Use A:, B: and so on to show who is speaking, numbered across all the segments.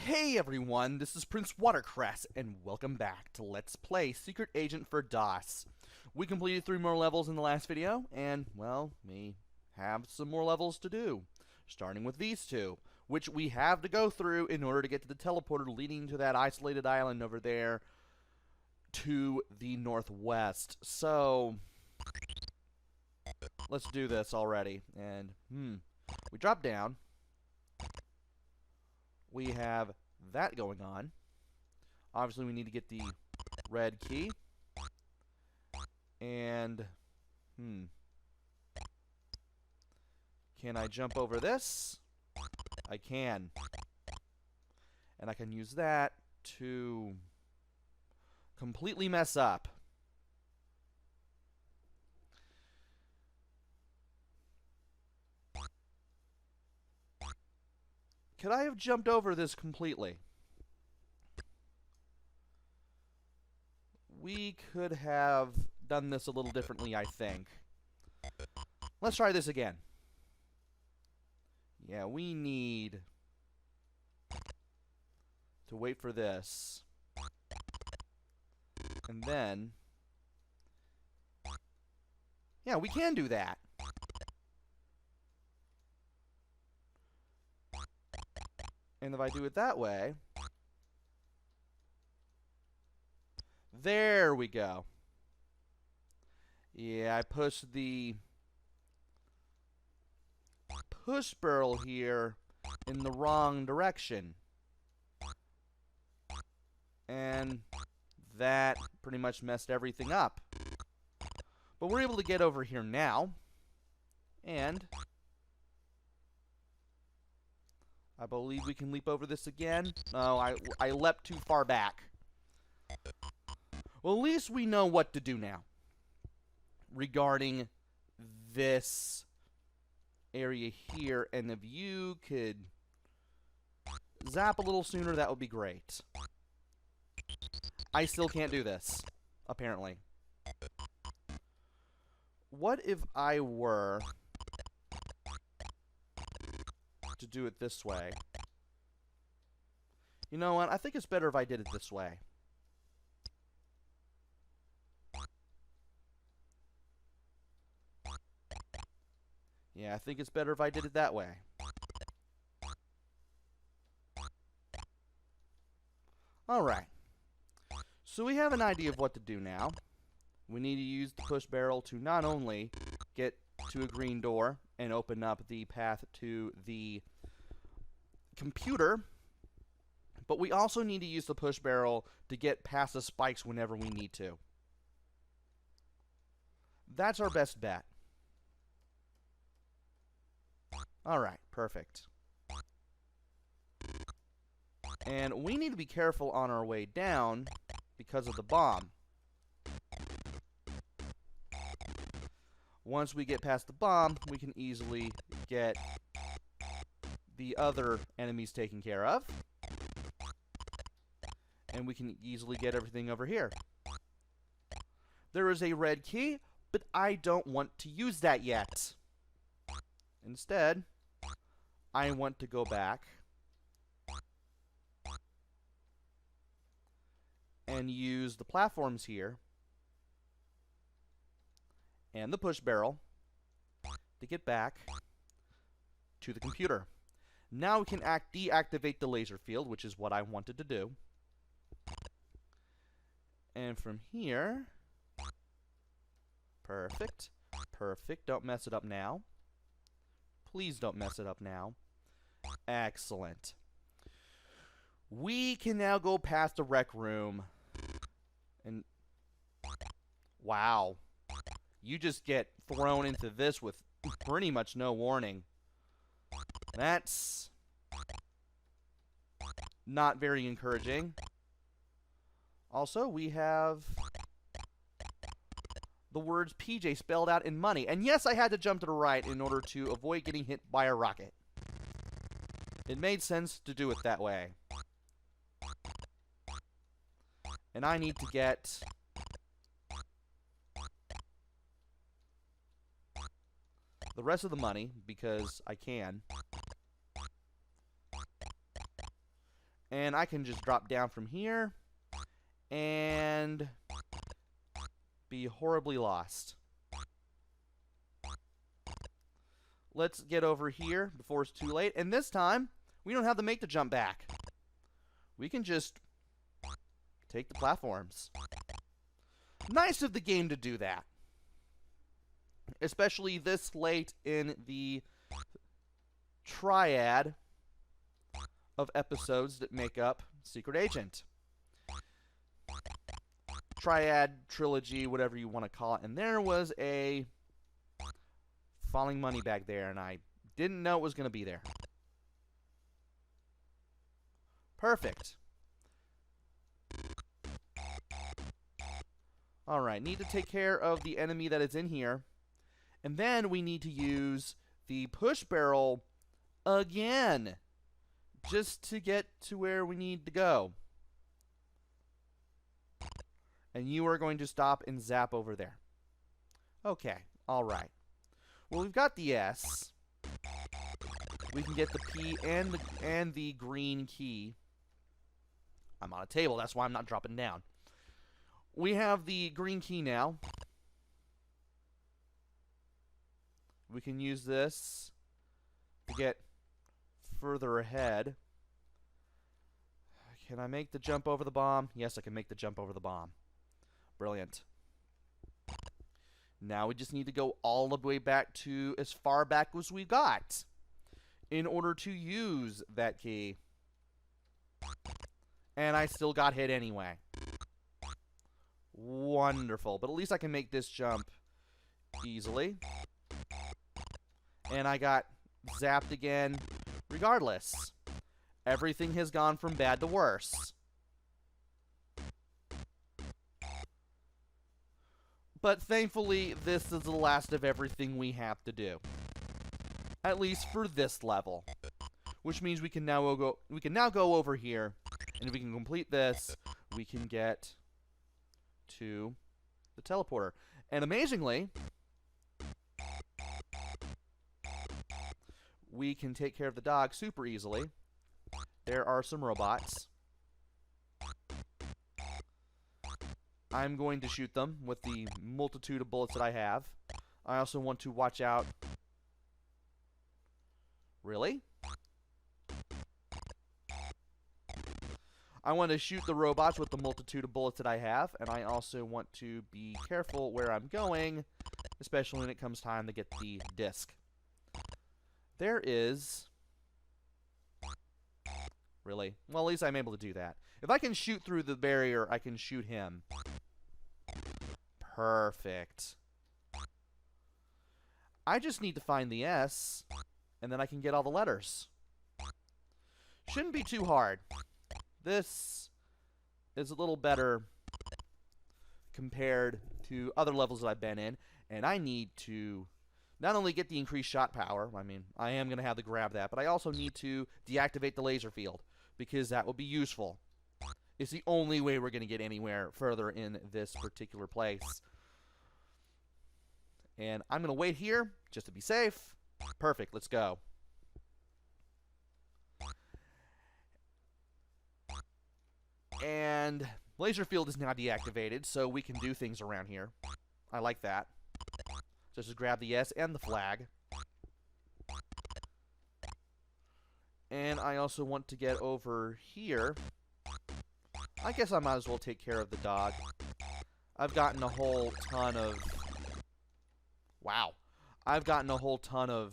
A: Hey everyone, this is PrinceWatercress, and welcome back to Let's Play Secret Agent for DOS. We completed 3 more levels in the last video, and, well, we have some more levels to do. Starting with these two, which we have to go through in order to get to the teleporter leading to that isolated island over there to the northwest. So, let's do this already. And, we drop down. We have that going on. Obviously, we need to get the red key. And, can I jump over this? I can. And I can use that to completely mess up. Could I have jumped over this completely? We could have done this a little differently, I think. Let's try this again. Yeah, we need to wait for this. And then, yeah, we can do that. And if I do it that way, there we go. Yeah, I pushed the push barrel here in the wrong direction. And that pretty much messed everything up. But we're able to get over here now. And I believe we can leap over this again. No, I leapt too far back. Well, at least we know what to do now regarding this area here. And if you could zap a little sooner, that would be great. I still can't do this, apparently. What if I were to do it this way? You know what? I think it's better if I did it this way. Yeah, I think it's better if I did it that way. Alright. So we have an idea of what to do now. We need to use the push barrel to not only get to a green door and open up the path to the computer, but we also need to use the push barrel to get past the spikes whenever we need to. That's our best bet. Alright, perfect. And we need to be careful on our way down because of the bomb. Once we get past the bomb, we can easily get the other enemies taken care of. And we can easily get everything over here. There is a red key, but I don't want to use that yet. Instead, I want to go back and use the platforms here and the push barrel to get back to the computer. Now we can deactivate the laser field, which is what I wanted to do. And from here, perfect, perfect, don't mess it up now. Please don't mess it up now. Excellent. We can now go past the rec room. And wow. You just get thrown into this with pretty much no warning. That's not very encouraging. Also, we have the words PJ spelled out in money. And yes, I had to jump to the right in order to avoid getting hit by a rocket. It made sense to do it that way. And I need to get the rest of the money because I can. And I can just drop down from here and be horribly lost. Let's get over here before it's too late. And this time, we don't have to make the jump back. We can just take the platforms. Nice of the game to do that. Especially this late in the triad of episodes that make up Secret Agent. Triad, trilogy, whatever you want to call it. And there was a falling money bag there, and I didn't know it was going to be there. Perfect. Alright, need to take care of the enemy that is in here. And then we need to use the push barrel again, just to get to where we need to go. And you are going to stop and zap over there. Okay, alright. Well, we've got the S. We can get the P and the green key. I'm on a table, that's why I'm not dropping down. We have the green key now. We can use this to get further ahead. Can I make the jump over the bomb? Yes, I can make the jump over the bomb. Brilliant. Now we just need to go all the way back to as far back as we got in order to use that key. And I still got hit anyway. Wonderful. But at least I can make this jump easily. And I got zapped again regardless. Everything has gone from bad to worse. But thankfully, this is the last of everything we have to do. At least for this level. Which means we can now go over here, and if we can complete this, we can get to the teleporter. And amazingly, we can take care of the dog super easily. There are some robots. I'm going to shoot them with the multitude of bullets that I have. I also want to watch out. Really? I want to shoot the robots with the multitude of bullets that I have, and I also want to be careful where I'm going, especially when it comes time to get the disc. There is... Really? Well, at least I'm able to do that. If I can shoot through the barrier, I can shoot him. Perfect. I just need to find the S, and then I can get all the letters. Shouldn't be too hard. This is a little better compared to other levels that I've been in, and I need to not only get the increased shot power, I mean, I am going to have to grab that, but I also need to deactivate the laser field, because that will be useful. It's the only way we're going to get anywhere further in this particular place. And I'm going to wait here, just to be safe. Perfect, let's go. And laser field is now deactivated, so we can do things around here. I like that. Just grab the S and the flag. And I also want to get over here. I guess I might as well take care of the dog. I've gotten a whole ton of... Wow. I've gotten a whole ton of...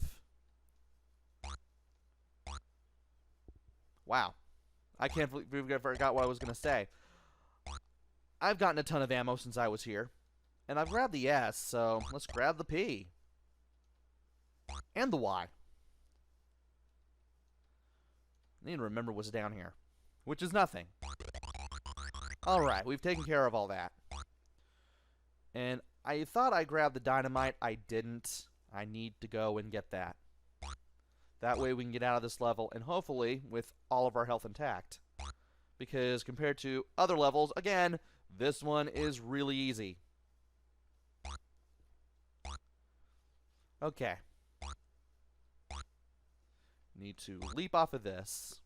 A: Wow. I can't believe I forgot what I was going to say. I've gotten a ton of ammo since I was here. And I've grabbed the S, so let's grab the P. And the Y. I need to remember what's down here. Which is nothing. Alright, we've taken care of all that. And I thought I grabbed the dynamite. I didn't. I need to go and get that. That way we can get out of this level, and hopefully with all of our health intact. Because compared to other levels, again, this one is really easy. Okay. Need to leap off of this.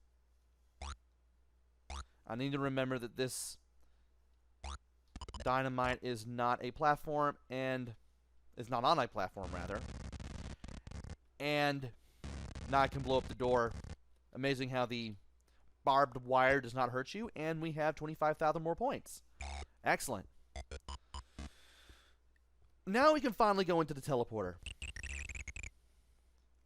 A: I need to remember that this dynamite is not a platform, and is not on a platform, rather. And now I can blow up the door. Amazing how the barbed wire does not hurt you, and we have 25,000 more points. Excellent. Now we can finally go into the teleporter.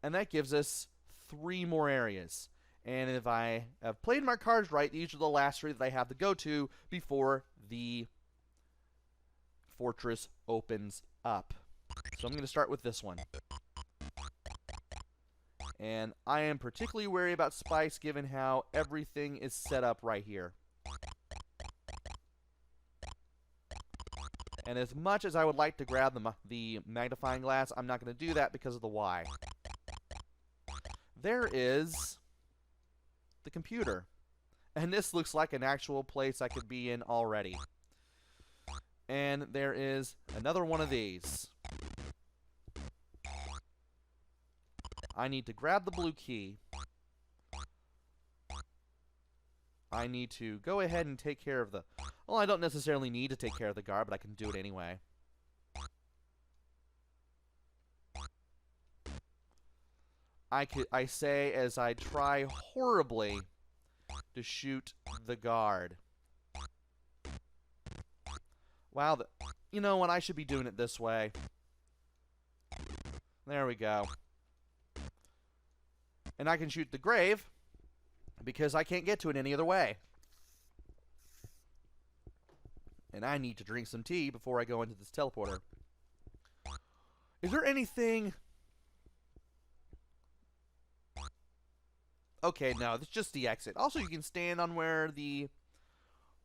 A: And that gives us 3 more areas. And if I have played my cards right, these are the last 3 that I have to go to before the fortress opens up. So I'm going to start with this one. And I am particularly wary about spikes given how everything is set up right here. And as much as I would like to grab the magnifying glass, I'm not going to do that because of the Y. There is the computer. And this looks like an actual place I could be in already. And there is another one of these. I need to grab the blue key. I need to go ahead and take care of the... Well, I don't necessarily need to take care of the guard, but I can do it anyway. I say as I try horribly to shoot the guard. Wow, you know what? I should be doing it this way. There we go. And I can shoot the grave because I can't get to it any other way. And I need to drink some tea before I go into this teleporter. Is there anything... Okay, no, it's just the exit. Also, you can stand on where the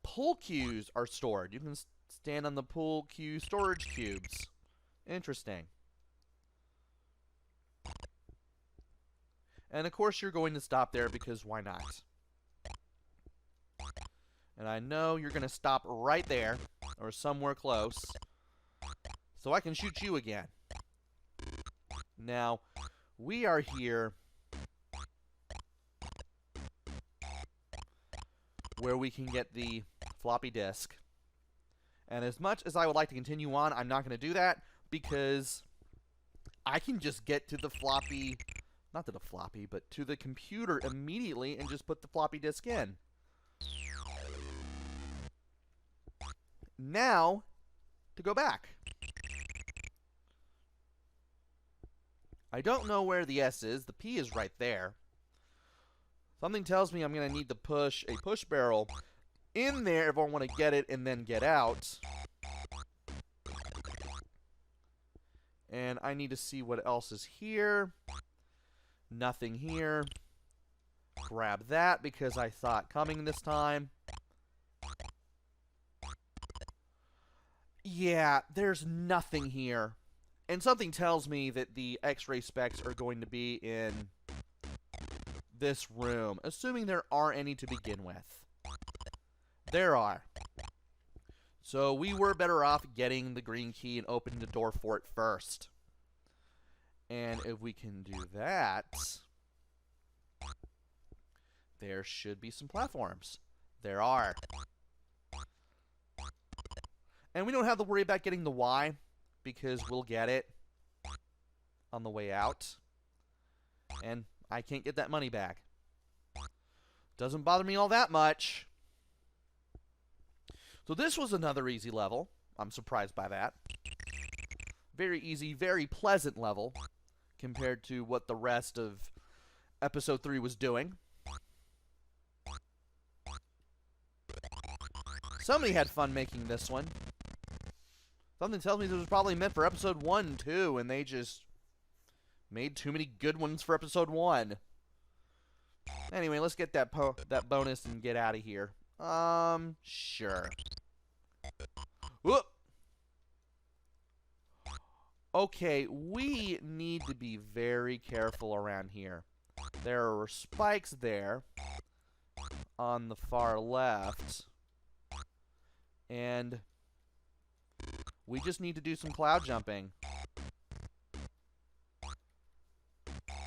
A: pull cues are stored. You can stand on the pull cue storage cubes. Interesting. And of course you're going to stop there because why not? And I know you're going to stop right there or somewhere close. So I can shoot you again. Now, we are here where we can get the floppy disk. And as much as I would like to continue on, I'm not going to do that because I can just get to the floppy... Not to the floppy, but to the computer immediately and just put the floppy disk in. Now, to go back. I don't know where the S is. The P is right there. Something tells me I'm going to need to push a push barrel in there if I want to get it and then get out. And I need to see what else is here. Nothing here. Grab that because I saw it coming this time. Yeah, there's nothing here. And something tells me that the X-ray specs are going to be in this room, assuming there are any to begin with. There are. So we were better off getting the green key and opening the door for it first. And if we can do that, there should be some platforms. There are. And we don't have to worry about getting the Y, because we'll get it on the way out. And I can't get that money back. Doesn't bother me all that much. So this was another easy level. I'm surprised by that. Very easy, very pleasant level compared to what the rest of Episode 3 was doing. Somebody had fun making this one. Something tells me this was probably meant for Episode 1, too, and they just made too many good ones for Episode 1. Anyway, let's get that bonus and get out of here. Sure. Whoop! Okay, we need to be very careful around here. There are spikes there on the far left. And we just need to do some cloud jumping.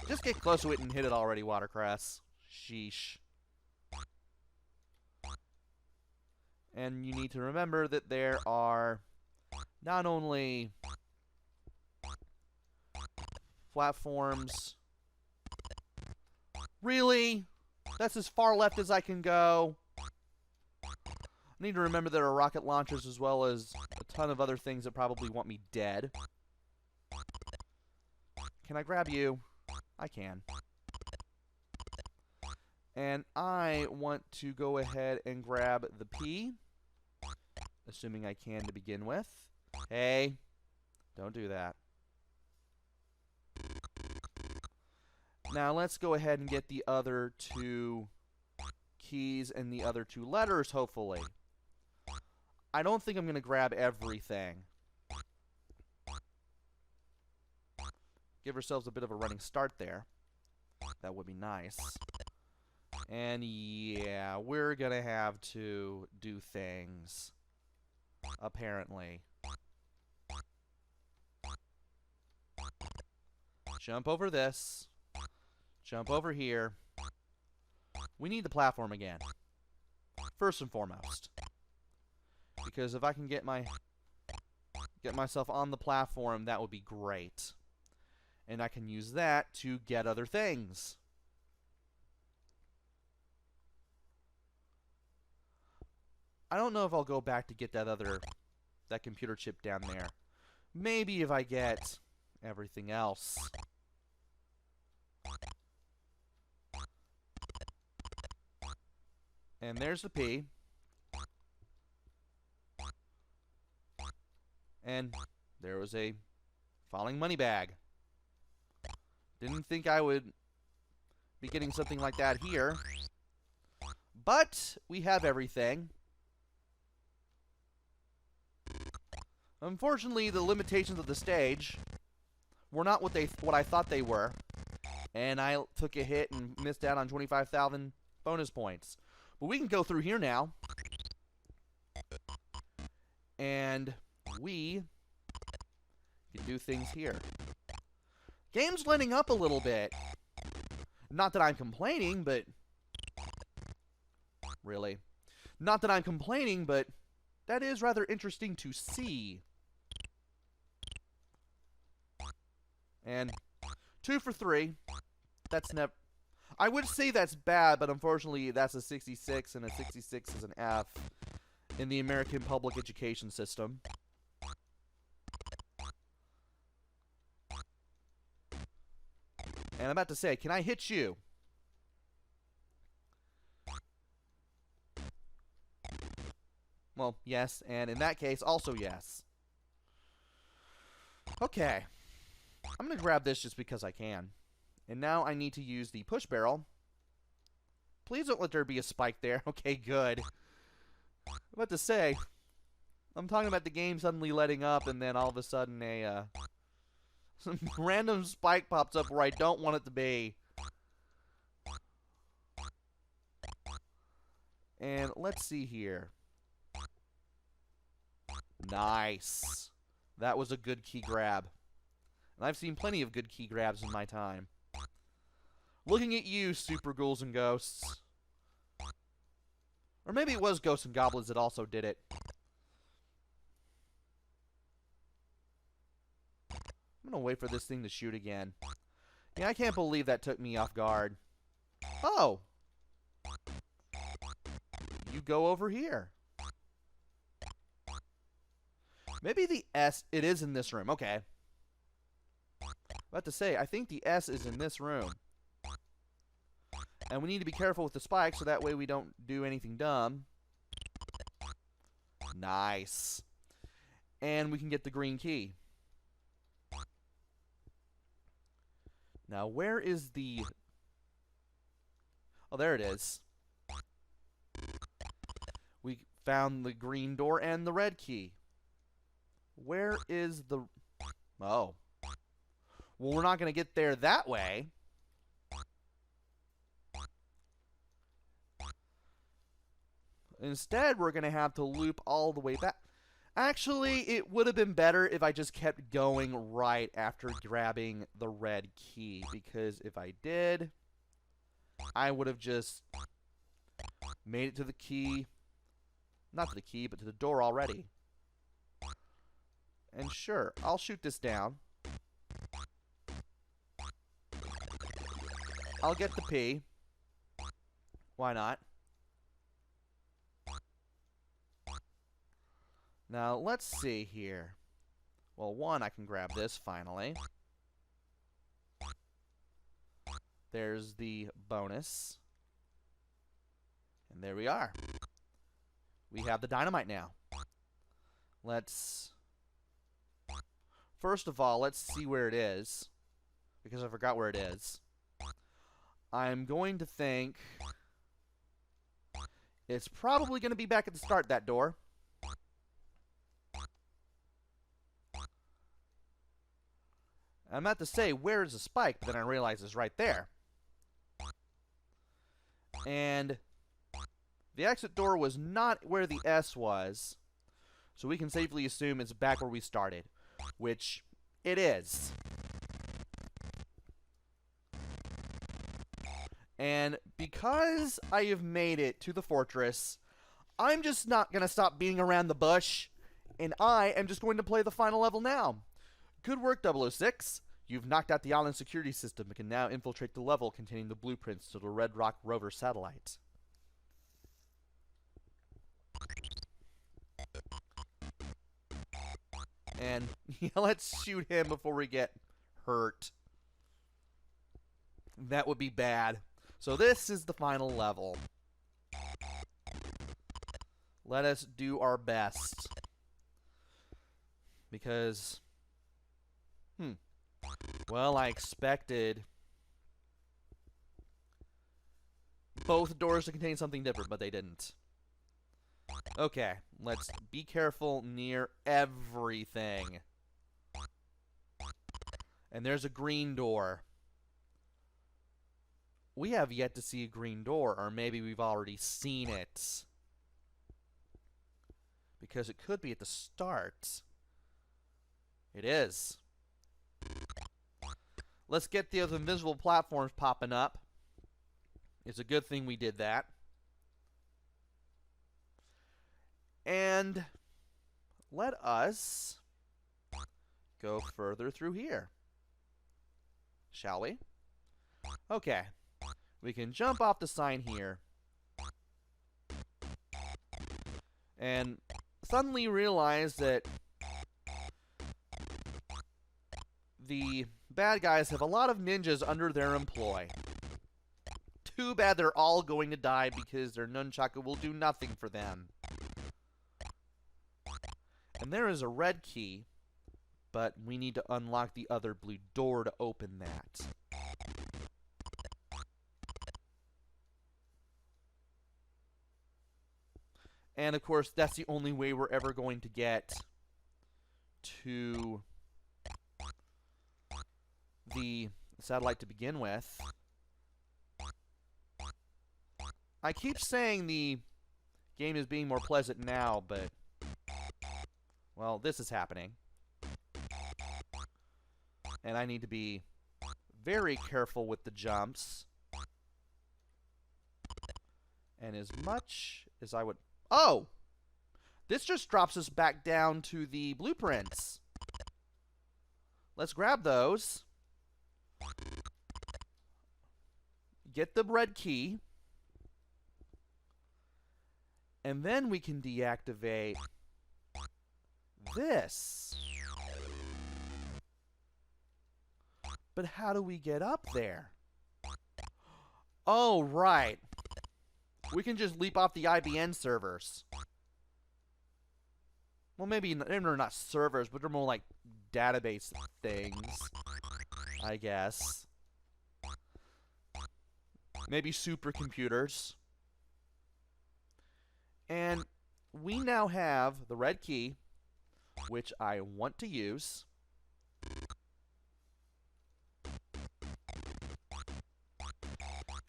A: Just get close to it and hit it already, Watercress. Sheesh. And you need to remember that there are not only platforms... Really? That's as far left as I can go. I need to remember there are rocket launchers as well as a ton of other things that probably want me dead. Can I grab you? I can. And I want to go ahead and grab the P. Assuming I can to begin with. Hey, don't do that. Now let's go ahead and get the other two keys and the other two letters, hopefully. I don't think I'm going to grab everything. Give ourselves a bit of a running start there. That would be nice. And yeah, we're going to have to do things. Apparently. Jump over this. Jump over here. We need the platform again. First and foremost. Because if I can get myself on the platform, that would be great. And I can use that to get other things. I don't know if I'll go back to get that computer chip down there. Maybe if I get everything else. And there's the P. And there was a falling money bag. Didn't think I would be getting something like that here. But we have everything. Unfortunately, the limitations of the stage were not what I thought they were. And I took a hit and missed out on 25,000 bonus points. But we can go through here now. And we can do things here. Game's letting up a little bit. Not that I'm complaining, but... Really? Not that I'm complaining, but that is rather interesting to see. And 2 for 3. That's never... I would say that's bad, but unfortunately that's a 66, and a 66 is an F in the American public education system. And I'm about to say, can I hit you? Well, yes, and in that case, also yes. Okay. I'm going to grab this just because I can. And now I need to use the push barrel. Please don't let there be a spike there. Okay, good. I'm about to say, I'm talking about the game suddenly letting up, and then all of a sudden some random spike pops up where I don't want it to be. And let's see here. Nice. That was a good key grab. And I've seen plenty of good key grabs in my time. Looking at you, super ghouls and ghosts. Or maybe it was ghosts and goblins that also did it. I'm gonna wait for this thing to shoot again. Yeah, I can't believe that took me off guard. Oh! You go over here. Maybe the S... It is in this room. Okay. About to say, I think the S is in this room. And we need to be careful with the spikes so that way we don't do anything dumb. Nice. And we can get the green key. Now, where is the... Oh, there it is. We found the green door and the red key. Where is the... Oh. Well, we're not going to get there that way. Instead, we're going to have to loop all the way back. Actually, it would have been better if I just kept going right after grabbing the red key. Because if I did, I would have just made it to the key. not to the key, but to the door already. And sure, I'll shoot this down. I'll get the P. Why not? Now, let's see here. Well, one, I can grab this finally. There's the bonus. And there we are. We have the dynamite now. First of all, let's see where it is. Because I forgot where it is. I'm going to think it's probably going to be back at the start, that door. I'm about to say, where is the spike? But then I realize it's right there. And the exit door was not where the S was. So we can safely assume it's back where we started. Which it is. And because I have made it to the fortress, I'm just not going to stop beating around the bush. And I am just going to play the final level now. Good work, 006. You've knocked out the island security system and can now infiltrate the level containing the blueprints to the Red Rock rover satellite. And yeah, let's shoot him before we get hurt. That would be bad. So this is the final level. Let us do our best. Because, well, I expected both doors to contain something different, but they didn't. Okay, let's be careful near everything. And there's a green door. We have yet to see a green door, or maybe we've already seen it. Because it could be at the start. It is. Let's get the other invisible platforms popping up. It's a good thing we did that. And let us go further through here. Shall we? Okay. We can jump off the sign here. And suddenly realize that the bad guys have a lot of ninjas under their employ. Too bad they're all going to die because their nunchaku will do nothing for them. And there is a red key, but we need to unlock the other blue door to open that. And of course, that's the only way we're ever going to get to the satellite to begin with. I keep saying the game is being more pleasant now, but well, this is happening. And I need to be very careful with the jumps. And as much as I would... Oh! This just drops us back down to the blueprints. Let's grab those. Get the red key. And then we can deactivate this. But how do we get up there? Oh, right. We can just leap off the IBN servers. Well, maybe they're not servers, but they're more like database things, I guess. Maybe supercomputers. And we now have the red key, which I want to use.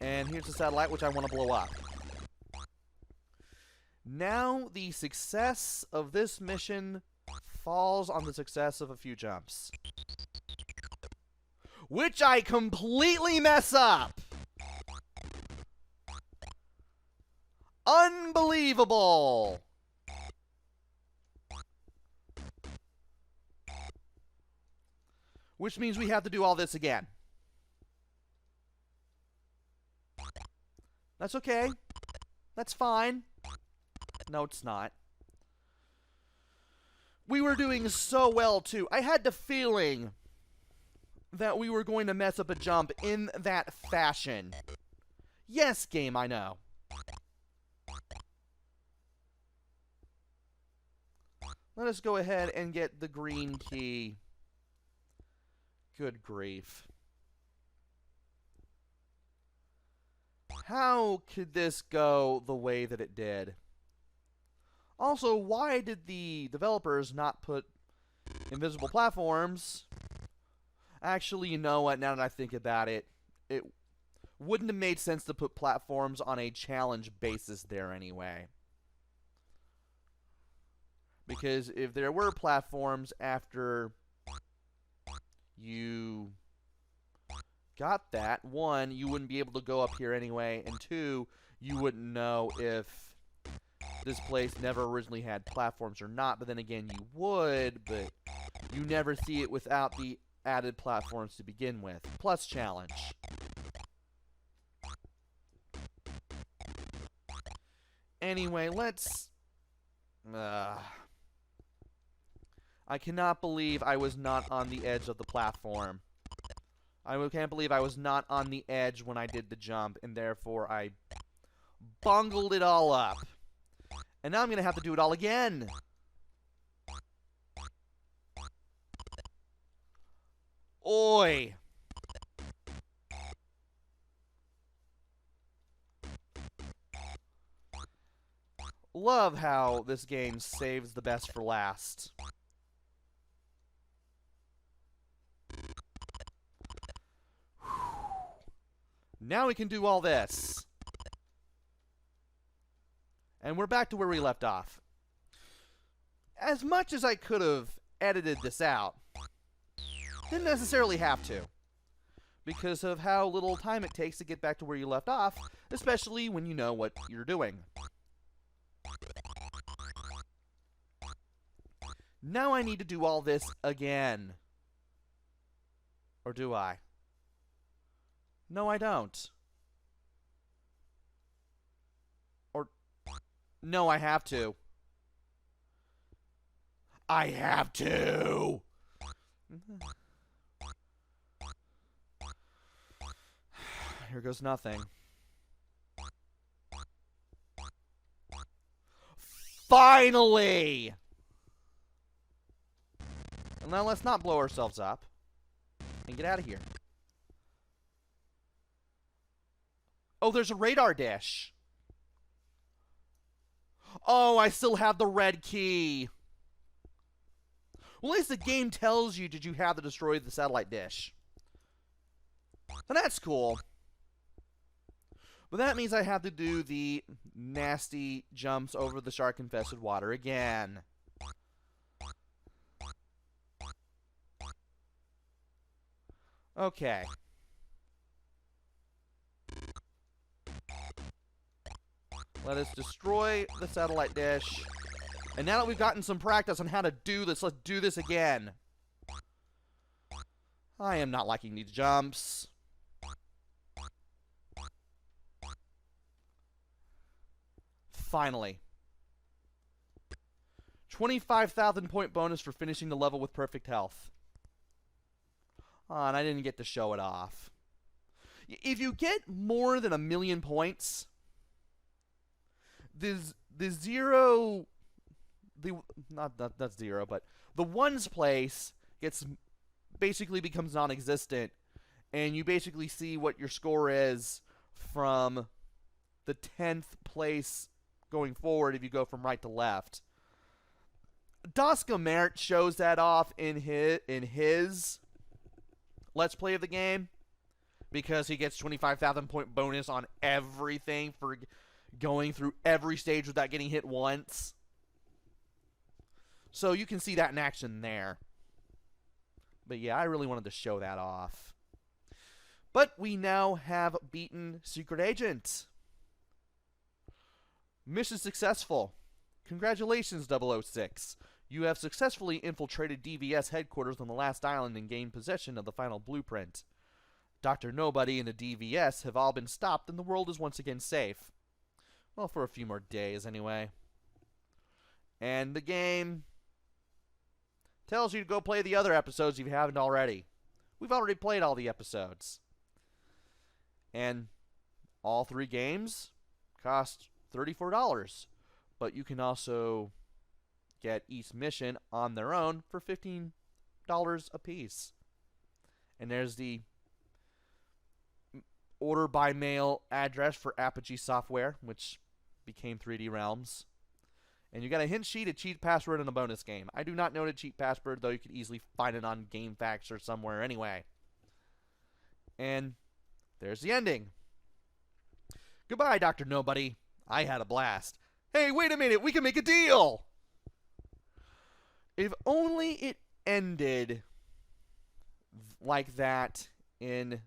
A: And here's the satellite, which I want to blow up. Now the success of this mission falls on the success of a few jumps. Which I completely mess up! Unbelievable! Which means we have to do all this again. That's okay. That's fine. No, it's not. We were doing so well, too. I had the feeling that we were going to mess up a jump in that fashion. Yes, game, I know. Let us go ahead and get the green key. Good grief. How could this go the way that it did? Also, why did the developers not put invisible platforms? Actually, you know what? Now that I think about it, it wouldn't have made sense to put platforms on a challenge basis there anyway. Because if there were platforms after you got that, one, you wouldn't be able to go up here anyway, and two, you wouldn't know if this place never originally had platforms or not. But then again, you would, but you never see it without the added platforms to begin with. Plus challenge. Anyway, let's... I cannot believe I was not on the edge of the platform. I can't believe I was not on the edge when I did the jump, and therefore I bungled it all up. And now I'm going to have to do it all again. Oi! Love how this game saves the best for last. Now we can do all this. And we're back to where we left off. As much as I could have edited this out, didn't necessarily have to, because of how little time it takes to get back to where you left off, especially when you know what you're doing. Now I need to do all this again. Or do I? No, I don't. Or... No, I have to. I have to! Here goes nothing. Finally! And now let's not blow ourselves up. And get out of here. Oh, there's a radar dish. Oh, I still have the red key. Well, at least the game tells you, did you have to destroy the satellite dish? And that's cool. But that means I have to do the nasty jumps over the shark-infested water again. Okay. Let us destroy the satellite dish. And now that we've gotten some practice on how to do this, let's do this again. I am not liking these jumps. Finally. 25,000 point bonus for finishing the level with perfect health. Oh, and I didn't get to show it off. If you get more than 1,000,000 points, the zero... not zero, but the ones place basically becomes non-existent, and you basically see what your score is from the 10th place going forward if you go from right to left. Daska Mert shows that off in his Let's Play of the game, because he gets 25,000 point bonus on everything for going through every stage without getting hit once. So you can see that in action there. But yeah, I really wanted to show that off. But we now have beaten Secret Agent. Mission successful. Congratulations, 006. You have successfully infiltrated DVS headquarters on the last island and gained possession of the final blueprint. Dr. Nobody and the DVS have all been stopped and the world is once again safe. Well, for a few more days anyway. And the game tells you to go play the other episodes if you haven't already. We've already played all the episodes. And all 3 games cost $34. But you can also get each mission on their own for $15 a piece. And there's the order by mail address for Apogee Software, which became 3D Realms. And you got a hint sheet, a cheat password, and a bonus game. I do not know the cheat password, though you could easily find it on GameFAQs or somewhere anyway. And there's the ending. Goodbye, Dr. Nobody. I had a blast. Hey, wait a minute, we can make a deal! If only it ended like that in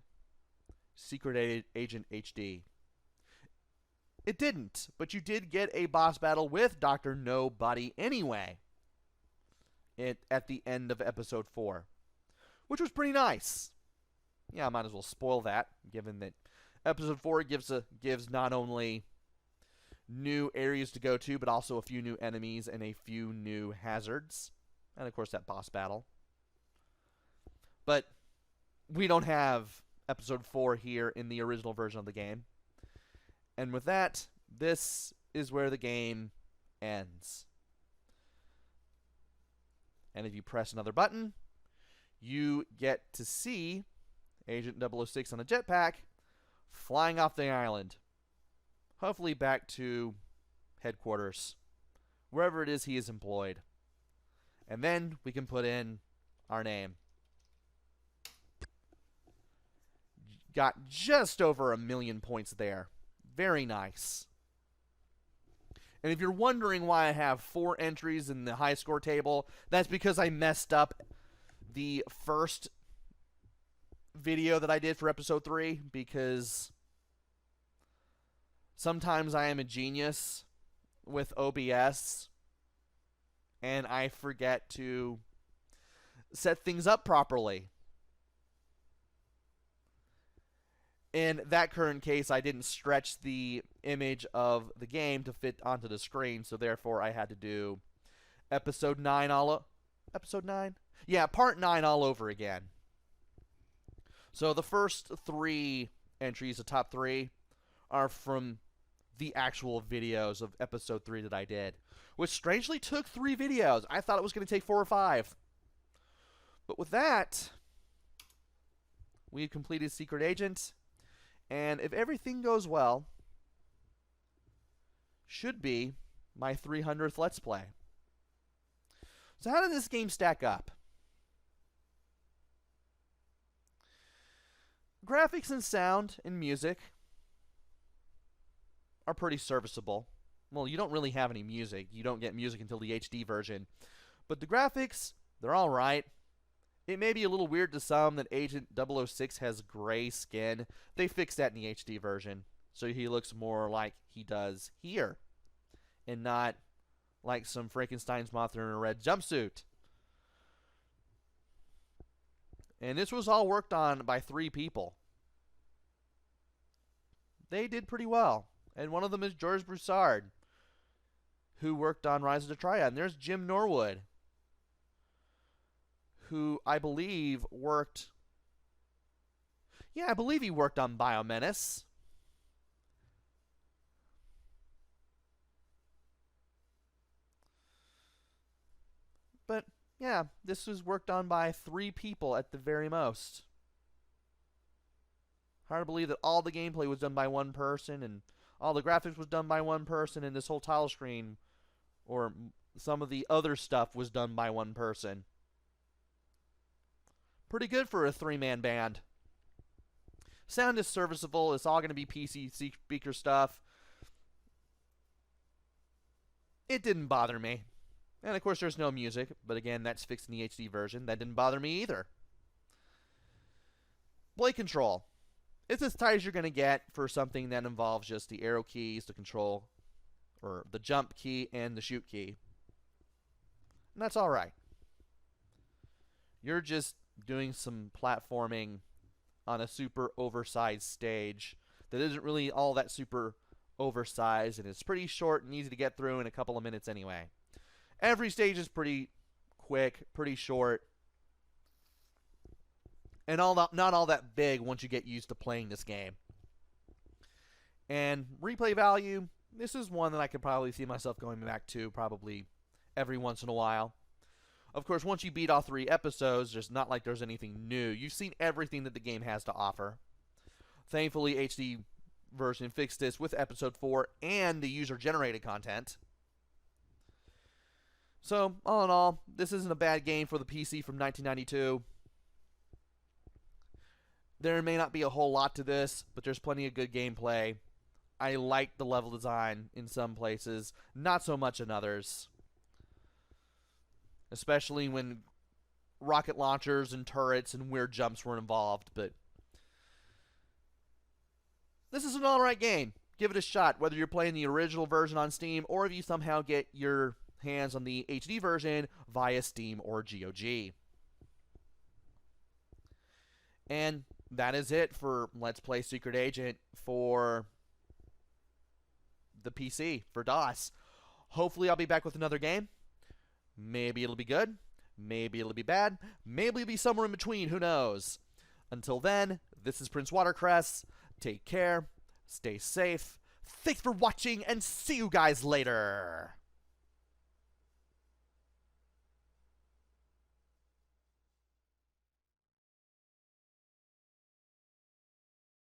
A: Secret Agent HD. It didn't, but you did get a boss battle with Dr. Nobody anyway at the end of episode 4, which was pretty nice. Yeah, I might as well spoil that, given that episode 4 gives not only new areas to go to, but also a few new enemies and a few new hazards. And of course that boss battle. But we don't have episode 4 here in the original version of the game. And with that, this is where the game ends. And if you press another button, you get to see Agent 006 on a jetpack flying off the island. Hopefully back to headquarters, wherever it is he is employed. And then we can put in our name. Got just over 1 million points there. Very nice. And if you're wondering why I have 4 entries in the high score table, that's because I messed up the first video that I did for episode 3, because sometimes I am a genius with OBS and I forget to set things up properly. In that current case, I didn't stretch the image of the game to fit onto the screen, so therefore I had to do episode 9 episode 9? Yeah, part 9 all over again. So the first 3 entries, the top 3, are from the actual videos of episode 3 that I did, which strangely took 3 videos. I thought it was going to take 4 or 5. But with that, we've completed Secret Agent. And if everything goes well, should be my 300th Let's Play. So how did this game stack up? Graphics and sound and music are pretty serviceable. Well, you don't really have any music. You don't get music until the HD version. But the graphics, they're alright. It may be a little weird to some that Agent 006 has gray skin. They fixed that in the HD version, so he looks more like he does here, and not like some Frankenstein's monster in a red jumpsuit. And this was all worked on by 3 people. They did pretty well. And one of them is George Broussard, who worked on Rise of the Triad. And there's Jim Norwood, who I believe worked... Yeah, I believe he worked on Biomenace. But, yeah, this was worked on by 3 people at the very most. Hard to believe that all the gameplay was done by 1 person, and all the graphics was done by 1 person, and this whole title screen, or some of the other stuff, was done by 1 person. Pretty good for a 3-man band. Sound is serviceable. It's all going to be PC speaker stuff. It didn't bother me. And of course there's no music, but again, that's fixed in the HD version. That didn't bother me either. Blade control. It's as tight as you're going to get for something that involves just the arrow keys to control, or the jump key and the shoot key. And that's alright. You're just doing some platforming on a super oversized stage that isn't really all that super oversized, and it's pretty short and easy to get through in a couple of minutes anyway. Every stage is pretty quick, pretty short, and not all that big once you get used to playing this game. And replay value, this is one that I could probably see myself going back to probably every once in a while. Of course, once you beat all 3 episodes, there's not like there's anything new. You've seen everything that the game has to offer. Thankfully, HD version fixed this with episode 4 and the user-generated content. So, all in all, this isn't a bad game for the PC from 1992. There may not be a whole lot to this, but there's plenty of good gameplay. I like the level design in some places, not so much in others. Especially when rocket launchers and turrets and weird jumps were involved, but this is an alright game. Give it a shot, whether you're playing the original version on Steam or if you somehow get your hands on the HD version via Steam or GOG. And that is it for Let's Play Secret Agent for the PC, for DOS. Hopefully I'll be back with another game. Maybe it'll be good. Maybe it'll be bad. Maybe it'll be somewhere in between. Who knows? Until then, this is PrinceWatercress. Take care. Stay safe. Thanks for watching, and see you guys later.